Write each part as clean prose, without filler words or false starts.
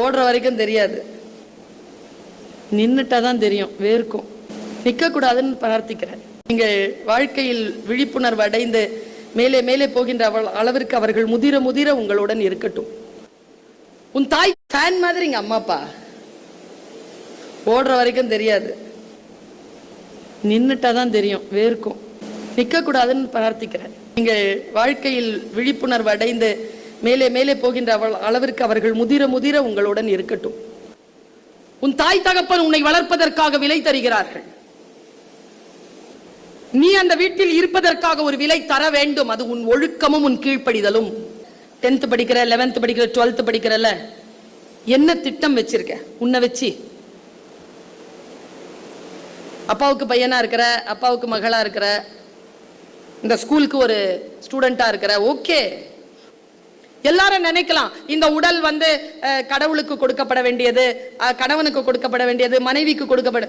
ஓடுற வரைக்கும் தெரியாது, நின்னுட்டாதான் தெரியும், வேர்க்கும். நிற்க கூடாதுன்னு பிரார்த்திக்கிறேன். நீங்கள் வாழ்க்கையில் விழிப்புணர்வு அடைந்து மேலே மேலே போகின்ற அளவிற்கு அவர்கள் முதிர முதிர உங்களுடன் இருக்கட்டும். உன் தாய் ஃபேன் மாதிரி எங்க அம்மா அப்பா. ஓடுற வரைக்கும் தெரியாது, நின்னுட்டாதான் தெரியும், வேர்க்கும். நிற்க கூடாதுன்னு பிரார்த்திக்கிறேன். நீங்கள் வாழ்க்கையில் விழிப்புணர்வு அடைந்து மேலே மேலே போகின்ற அளவிற்கு அவர்கள் முதிர முதிர உங்களுடன் இருக்கட்டும். உன் தாய் தகப்பன் உன்னை வளர்ப்பதற்காக விலை தருகிறார்கள். நீ அந்த வீட்டில் இருப்பதற்காக ஒரு விலை தர வேண்டும். அது உன் ஒழுக்கமும் உன் கீழ்ப்படிதலும். 10th படிக்கிற, 11th படிக்கிற, 12th படிக்கிறல, என்ன திட்டம் வச்சிருக்க? உன்னை வச்சு அப்பாவுக்கு பையனா இருக்கிற, அப்பாவுக்கு மகளா இருக்கிற, இந்த ஸ்கூலுக்கு ஒரு ஸ்டூடெண்டா இருக்கிற, ஓகே. எல்லாரும் நினைக்கலாம் இந்த உடல் கடவுளுக்கு கொடுக்கப்பட வேண்டியது, கணவனுக்கு கொடுக்கப்பட வேண்டியது, மனைவிக்கு கொடுக்கப்பட.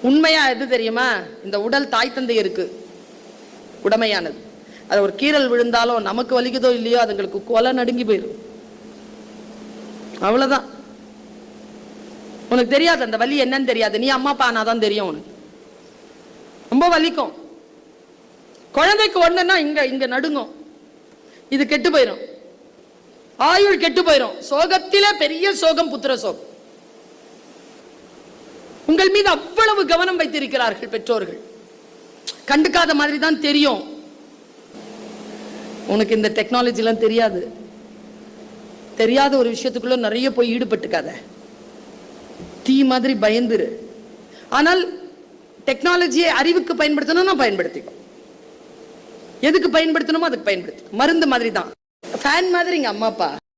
உண்மையா எது தெரியுமா? இந்த உடல் தாய் தந்தையருக்கு உடமையானது. அது ஒரு கீறல் விழுந்தாலும் நமக்கு வலிக்குதோ இல்லையோ அதுங்களுக்கு கொலை நடுங்கி போயிடும். அவ்வளவுதான். உனக்கு தெரியாது அந்த வலி என்னன்னு தெரியாது. நீ அம்மா அப்பா ஆனாதான் தெரியும் உனக்கு. ரொம்ப வலிக்கும். குழந்தைக்கு ஒண்ணுன்னா இங்க இங்க நடுங்கும். இது கெட்டு போயிடும், ஆயுள் கெட்டு போயிடும். சோகத்திலே பெரிய சோகம் புத்திர சோகம். உங்கள் மீது அவ்வளவு கவனம் வைத்திருக்கிறார்கள் பெற்றோர்கள். கண்டுக்காத மாதிரி தான் தெரியும். உனக்கு இந்த டெக்னாலஜி எல்லாம் தெரியாது. தெரியாத ஒரு விஷயத்துக்குள்ள நிறைய போய் ஈடுபட்டுக்காத. தீ மாதிரி பயந்துரு. ஆனால் டெக்னாலஜியை அறிவுக்கு பயன்படுத்தணும்னா பயன்படுத்திக்கோ. எதுக்கு பயன்படுத்தணுமோ அதுக்கு பயன்படுத்தி. மருந்து மாதிரி தான். ஃபேன் மாதிரி எங்க அம்மா அப்பா.